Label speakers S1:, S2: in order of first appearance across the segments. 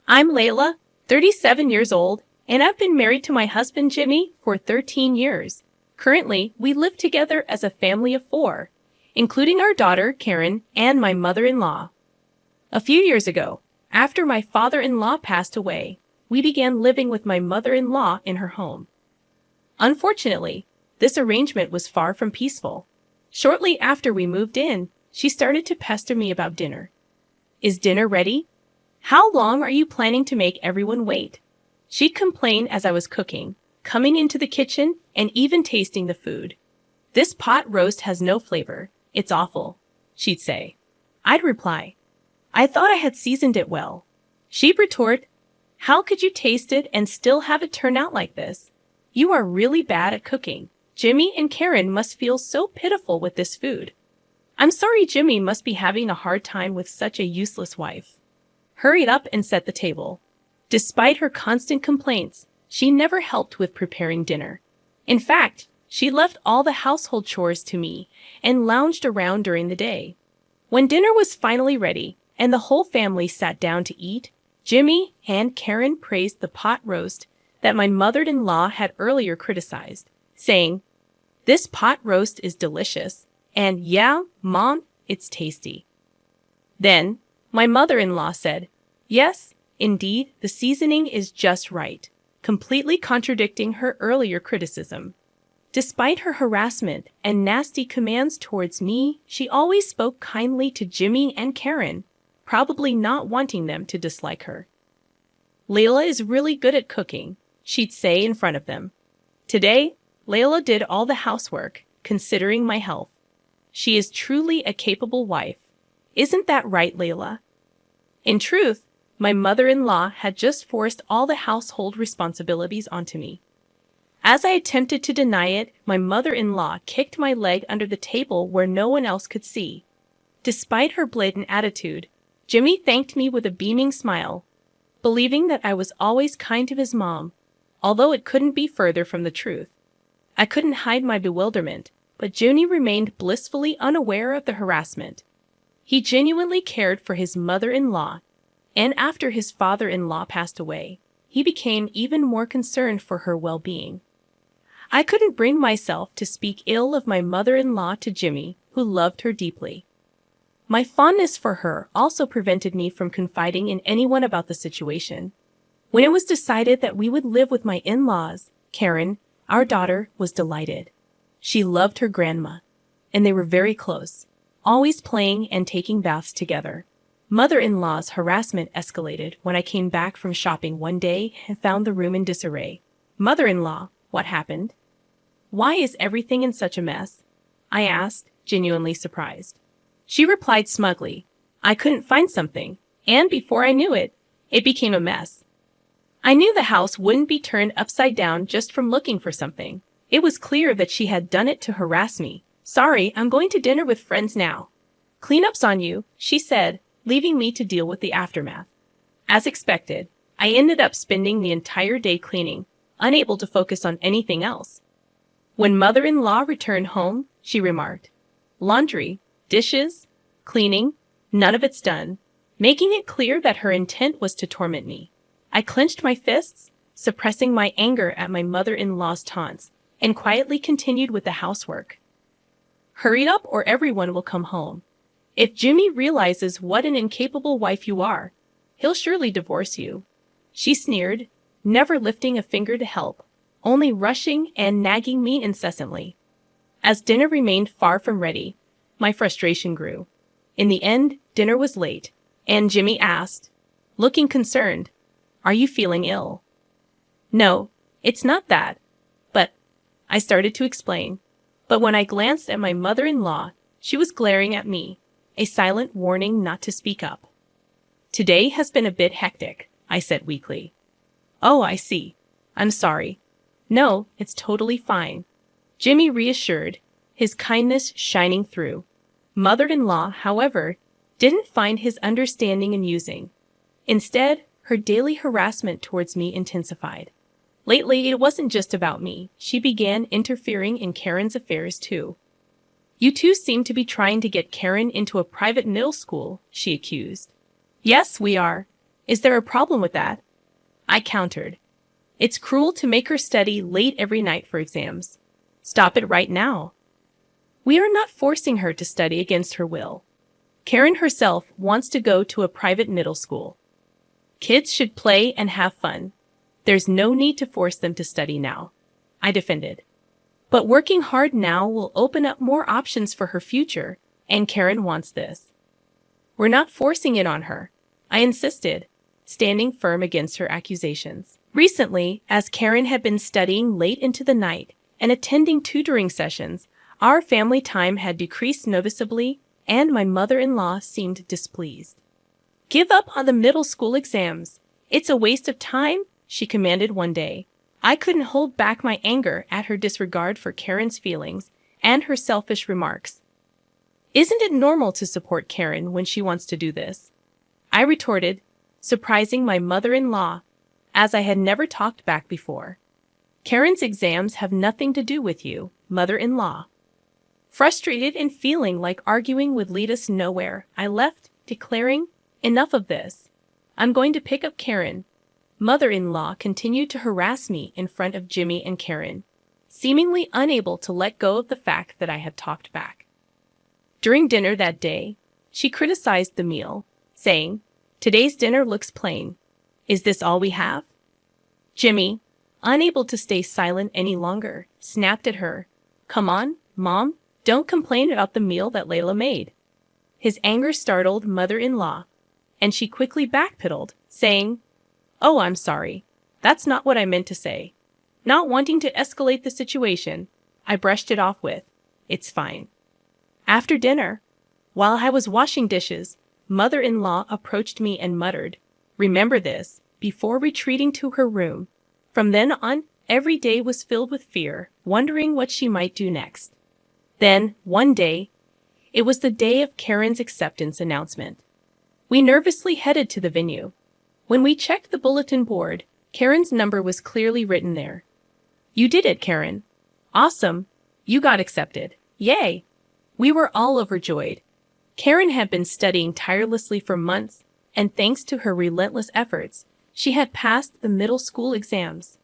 S1: I'm Layla, 37 years old, and I've been married to my husband Jimmy for 13 years. Currently, we live together as a family of four, including our daughter, Karen, and my mother-in-law. A few years ago, after my father-in-law passed away, we began living with my mother-in-law in her home. Unfortunately, this arrangement was far from peaceful. Shortly after we moved in, she started to pester me about dinner. Is dinner ready? How long are you planning to make everyone wait? She'd complain as I was cooking, coming into the kitchen, and even tasting the food. This pot roast has no flavor. It's awful, she'd say. I'd reply, I thought I had seasoned it well. She'd retort, how could you taste it and still have it turn out like this? You are really bad at cooking. Jimmy and Karen must feel so pitiful with this food. I'm sorry Jimmy must be having a hard time with such a useless wife. Hurried up and set the table. Despite her constant complaints, she never helped with preparing dinner. In fact, she left all the household chores to me and lounged around during the day. When dinner was finally ready and the whole family sat down to eat, Jimmy and Karen praised the pot roast that my mother-in-law had earlier criticized, saying, this pot roast is delicious, and yeah, Mom, it's tasty. Then, my mother-in-law said, yes, indeed, the seasoning is just right, completely contradicting her earlier criticism. Despite her harassment and nasty commands towards me, she always spoke kindly to Jimmy and Karen, probably not wanting them to dislike her. Layla is really good at cooking, she'd say in front of them. Today, Layla did all the housework, considering my health. She is truly a capable wife. Isn't that right, Layla? In truth, my mother-in-law had just forced all the household responsibilities onto me. As I attempted to deny it, my mother-in-law kicked my leg under the table where no one else could see. Despite her blatant attitude, Jimmy thanked me with a beaming smile, believing that I was always kind to his mom, although it couldn't be further from the truth. I couldn't hide my bewilderment, but Jimmy remained blissfully unaware of the harassment. He genuinely cared for his mother-in-law, and after his father-in-law passed away, he became even more concerned for her well-being. I couldn't bring myself to speak ill of my mother-in-law to Jimmy, who loved her deeply. My fondness for her also prevented me from confiding in anyone about the situation. When it was decided that we would live with my in-laws, Karen, our daughter, was delighted. She loved her grandma, and they were very close, always playing and taking baths together. Mother-in-law's harassment escalated when I came back from shopping one day and found the room in disarray. Mother-in-law, what happened? Why is everything in such a mess? I asked, genuinely surprised. She replied smugly, I couldn't find something, and before I knew it, it became a mess. I knew the house wouldn't be turned upside down just from looking for something. It was clear that she had done it to harass me. Sorry, I'm going to dinner with friends now. Cleanup's on you, she said, leaving me to deal with the aftermath. As expected, I ended up spending the entire day cleaning, unable to focus on anything else. When mother-in-law returned home, she remarked, laundry, dishes, cleaning, none of it's done, making it clear that her intent was to torment me. I clenched my fists, suppressing my anger at my mother-in-law's taunts, and quietly continued with the housework. Hurry up or everyone will come home. If Jimmy realizes what an incapable wife you are, he'll surely divorce you. She sneered, never lifting a finger to help, only rushing and nagging me incessantly. As dinner remained far from ready, my frustration grew. In the end, dinner was late, and Jimmy asked, looking concerned, are you feeling ill? No, it's not that. But, I started to explain. But when I glanced at my mother-in-law, she was glaring at me, a silent warning not to speak up. Today has been a bit hectic, I said weakly. Oh, I see. I'm sorry. No, it's totally fine. Jimmy reassured, his kindness shining through. Mother-in-law, however, didn't find his understanding amusing. Instead, her daily harassment towards me intensified. Lately, it wasn't just about me. She began interfering in Karen's affairs too. You two seem to be trying to get Karen into a private middle school, she accused. Yes, we are. Is there a problem with that? I countered. It's cruel to make her study late every night for exams. Stop it right now. We are not forcing her to study against her will. Karen herself wants to go to a private middle school. Kids should play and have fun. There's no need to force them to study now, I defended. But working hard now will open up more options for her future, and Karen wants this. We're not forcing it on her, I insisted, standing firm against her accusations. Recently, as Karen had been studying late into the night and attending tutoring sessions, our family time had decreased noticeably, and my mother-in-law seemed displeased. Give up on the middle school exams. It's a waste of time, she commanded one day. I couldn't hold back my anger at her disregard for Karen's feelings and her selfish remarks. Isn't it normal to support Karen when she wants to do this? I retorted, surprising my mother-in-law, as I had never talked back before. Karen's exams have nothing to do with you, mother-in-law. Frustrated and feeling like arguing would lead us nowhere, I left, declaring, enough of this. I'm going to pick up Karen. Mother-in-law continued to harass me in front of Jimmy and Karen, seemingly unable to let go of the fact that I had talked back. During dinner that day, she criticized the meal, saying, "Today's dinner looks plain. Is this all we have?" Jimmy, unable to stay silent any longer, snapped at her. "Come on, Mom, don't complain about the meal that Layla made." His anger startled mother-in-law, and she quickly backpedaled, saying, "Oh, I'm sorry. That's not what I meant to say." Not wanting to escalate the situation, I brushed it off with, "It's fine." After dinner, while I was washing dishes, mother-in-law approached me and muttered, "Remember this," before retreating to her room. From then on, every day was filled with fear, wondering what she might do next. Then, one day, it was the day of Karen's acceptance announcement. We nervously headed to the venue. When we checked the bulletin board, Karen's number was clearly written there. "You did it, Karen. Awesome. You got accepted. Yay!" We were all overjoyed. Karen had been studying tirelessly for months, and thanks to her relentless efforts, she had passed the middle school exams.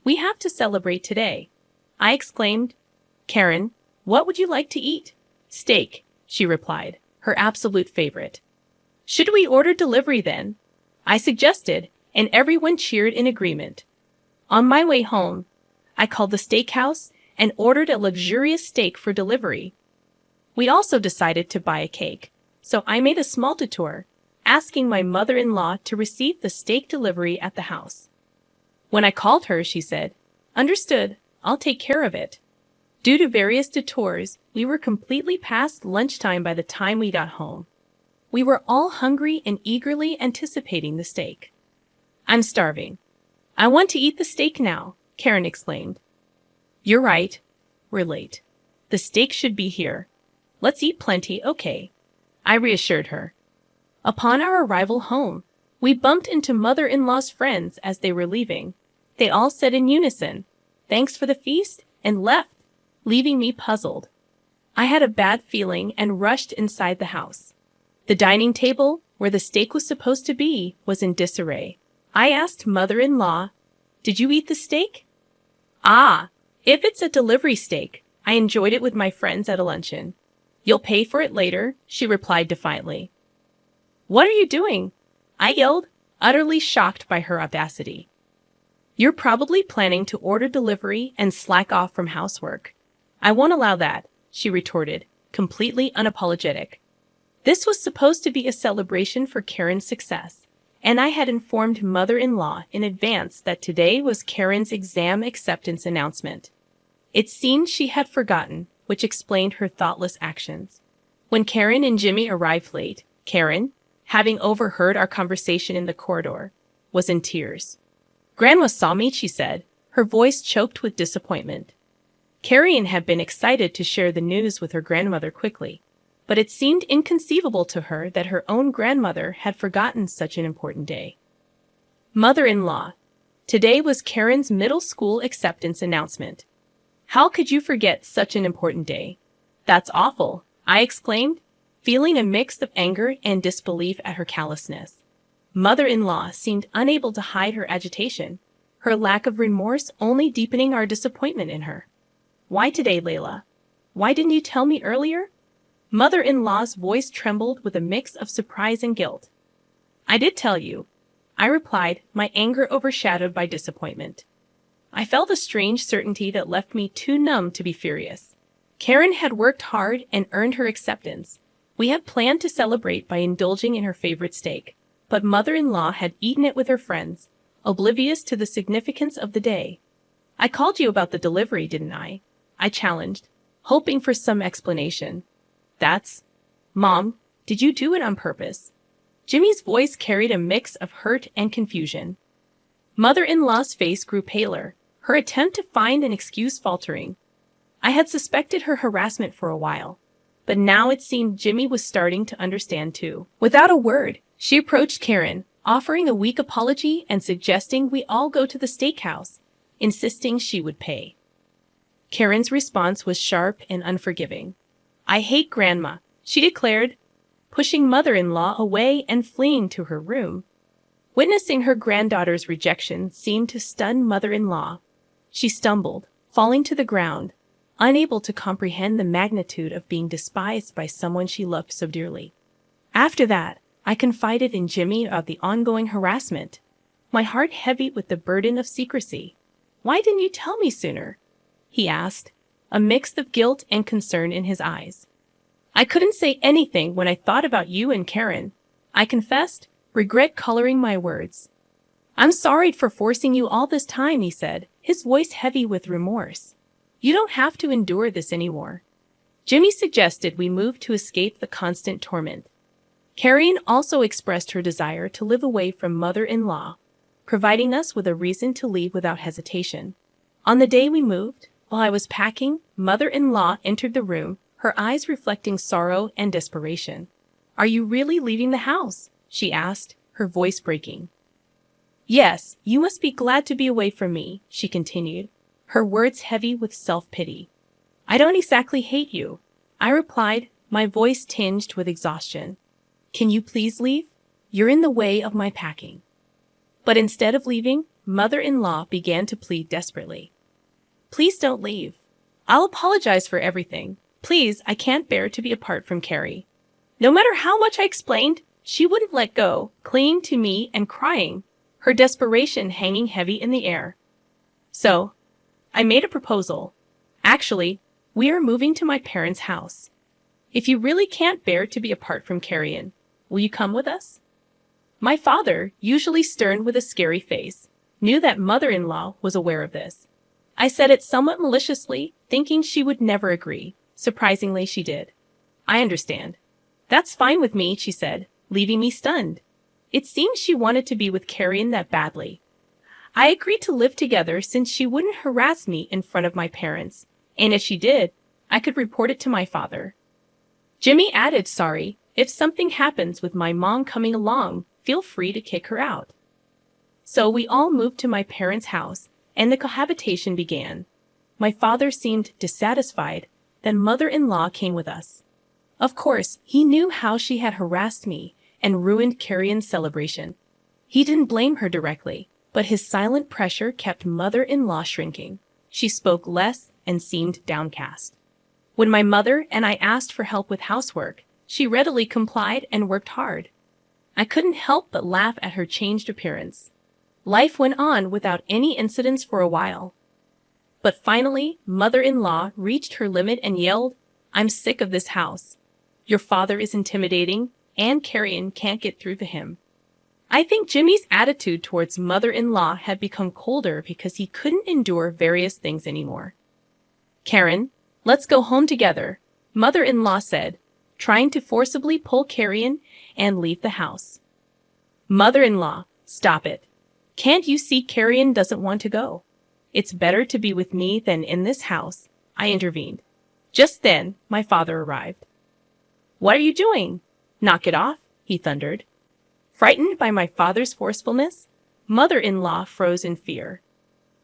S1: "We have to celebrate today," I exclaimed. "Karen, what would you like to eat?" "Steak," she replied, her absolute favorite. "Should we order delivery then?" I suggested, and everyone cheered in agreement. On my way home, I called the steakhouse and ordered a luxurious steak for delivery. We also decided to buy a cake, so I made a small detour, asking my mother-in-law to receive the steak delivery at the house. When I called her, she said, "Understood, I'll take care of it." Due to various detours, we were completely past lunchtime by the time we got home. We were all hungry and eagerly anticipating the steak. "I'm starving. I want to eat the steak now," Karen exclaimed. "You're right. We're late. The steak should be here. Let's eat plenty, okay?" I reassured her. Upon our arrival home, we bumped into mother-in-law's friends as they were leaving. They all said in unison, "Thanks for the feast," and left, leaving me puzzled. I had a bad feeling and rushed inside the house. The dining table, where the steak was supposed to be, was in disarray. I asked mother-in-law, "Did you eat the steak?" "Ah, if it's a delivery steak, I enjoyed it with my friends at a luncheon." "You'll pay for it later," she replied defiantly. "What are you doing?" I yelled, utterly shocked by her audacity. "You're probably planning to order delivery and slack off from housework. I won't allow that," she retorted, completely unapologetic. This was supposed to be a celebration for Karen's success, and I had informed mother-in-law in advance that today was Karen's exam acceptance announcement. It seemed she had forgotten, which explained her thoughtless actions. When Karen and Jimmy arrived late, Karen, having overheard our conversation in the corridor, was in tears. "Grandma saw me," she said, her voice choked with disappointment. Karen had been excited to share the news with her grandmother quickly, but it seemed inconceivable to her that her own grandmother had forgotten such an important day. "Mother-in-law, today was Karen's middle school acceptance announcement. How could you forget such an important day?" "That's awful," I exclaimed, feeling a mix of anger and disbelief at her callousness. Mother-in-law seemed unable to hide her agitation, her lack of remorse only deepening our disappointment in her. Why today, Layla? Why didn't you tell me earlier? Mother-in-law's voice trembled with a mix of surprise and guilt. I did tell you, I replied, my anger overshadowed by disappointment. I felt a strange certainty that left me too numb to be furious. Karen had worked hard and earned her acceptance. We had planned to celebrate by indulging in her favorite steak, but mother-in-law had eaten it with her friends, oblivious to the significance of the day. I called you about the delivery, didn't I? I challenged, hoping for some explanation. Mom, did you do it on purpose? Jimmy's voice carried a mix of hurt and confusion. Mother-in-law's face grew paler, her attempt to find an excuse faltering. I had suspected her harassment for a while, but now it seemed Jimmy was starting to understand too. Without a word, she approached Karen, offering a weak apology and suggesting we all go to the steakhouse, insisting she would pay. Karen's response was sharp and unforgiving. I hate Grandma, she declared, pushing mother-in-law away and fleeing to her room. Witnessing her granddaughter's rejection seemed to stun mother-in-law. She stumbled, falling to the ground, unable to comprehend the magnitude of being despised by someone she loved so dearly. After that, I confided in Jimmy about the ongoing harassment, my heart heavy with the burden of secrecy. Why didn't you tell me sooner? He asked, a mix of guilt and concern in his eyes. I couldn't say anything when I thought about you and Karen, I confessed, regret coloring my words. I'm sorry for forcing you all this time, he said, his voice heavy with remorse. You don't have to endure this anymore. Jimmy suggested we move to escape the constant torment. Karen also expressed her desire to live away from mother-in-law, providing us with a reason to leave without hesitation. On the day we moved, while I was packing, mother-in-law entered the room, her eyes reflecting sorrow and desperation. Are you really leaving the house? She asked, her voice breaking. Yes, you must be glad to be away from me, she continued, her words heavy with self-pity. I don't exactly hate you, I replied, my voice tinged with exhaustion. Can you please leave? You're in the way of my packing. But instead of leaving, mother-in-law began to plead desperately. Please don't leave. I'll apologize for everything. Please, I can't bear to be apart from Carrie. No matter how much I explained, she wouldn't let go, clinging to me and crying, her desperation hanging heavy in the air. So, I made a proposal. Actually, we are moving to my parents' house. If you really can't bear to be apart from Carrie, will you come with us? My father, usually stern with a scary face, knew that mother-in-law was aware of this. I said it somewhat maliciously, thinking she would never agree. Surprisingly, she did. I understand. That's fine with me, she said, leaving me stunned. It seems she wanted to be with Carrie that badly. I agreed to live together since she wouldn't harass me in front of my parents, and if she did, I could report it to my father. Jimmy added, sorry, if something happens with my mom coming along, feel free to kick her out. So we all moved to my parents' house, and the cohabitation began. My father seemed dissatisfied, then mother-in-law came with us. Of course, he knew how she had harassed me and ruined Carrie's celebration. He didn't blame her directly, but his silent pressure kept mother-in-law shrinking. She spoke less and seemed downcast. When my mother and I asked for help with housework, she readily complied and worked hard. I couldn't help but laugh at her changed appearance. Life went on without any incidents for a while. But finally, mother-in-law reached her limit and yelled, I'm sick of this house. Your father is intimidating, and Carrie can't get through to him. I think Jimmy's attitude towards mother-in-law had become colder because he couldn't endure various things anymore. Karen, let's go home together, mother-in-law said, trying to forcibly pull Carrie and leave the house. Mother-in-law, stop it. Can't you see Carrie doesn't want to go? It's better to be with me than in this house, I intervened. Just then, my father arrived. What are you doing? Knock it off, he thundered. Frightened by my father's forcefulness, mother-in-law froze in fear.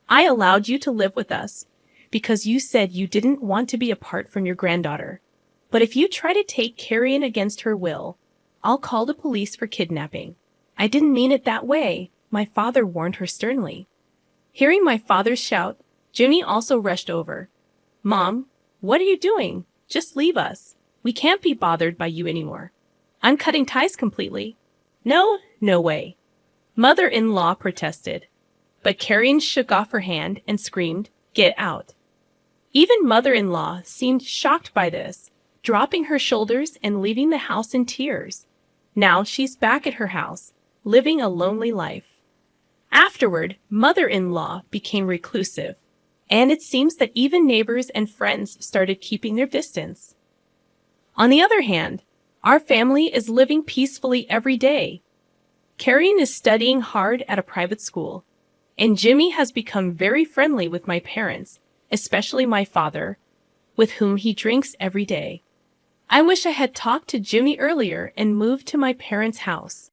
S1: I allowed you to live with us because you said you didn't want to be apart from your granddaughter. But if you try to take Carrie against her will, I'll call the police for kidnapping. I didn't mean it that way, my father warned her sternly. Hearing my father's shout, Jimmy also rushed over. Mom, what are you doing? Just leave us. We can't be bothered by you anymore. I'm cutting ties completely. No, no way. Mother-in-law protested. But Karen shook off her hand and screamed, Get out. Even mother-in-law seemed shocked by this, dropping her shoulders and leaving the house in tears. Now she's back at her house, living a lonely life. Afterward, mother-in-law became reclusive, and it seems that even neighbors and friends started keeping their distance. On the other hand, our family is living peacefully every day. Karen is studying hard at a private school, and Jimmy has become very friendly with my parents, especially my father, with whom he drinks every day. I wish I had talked to Jimmy earlier and moved to my parents' house.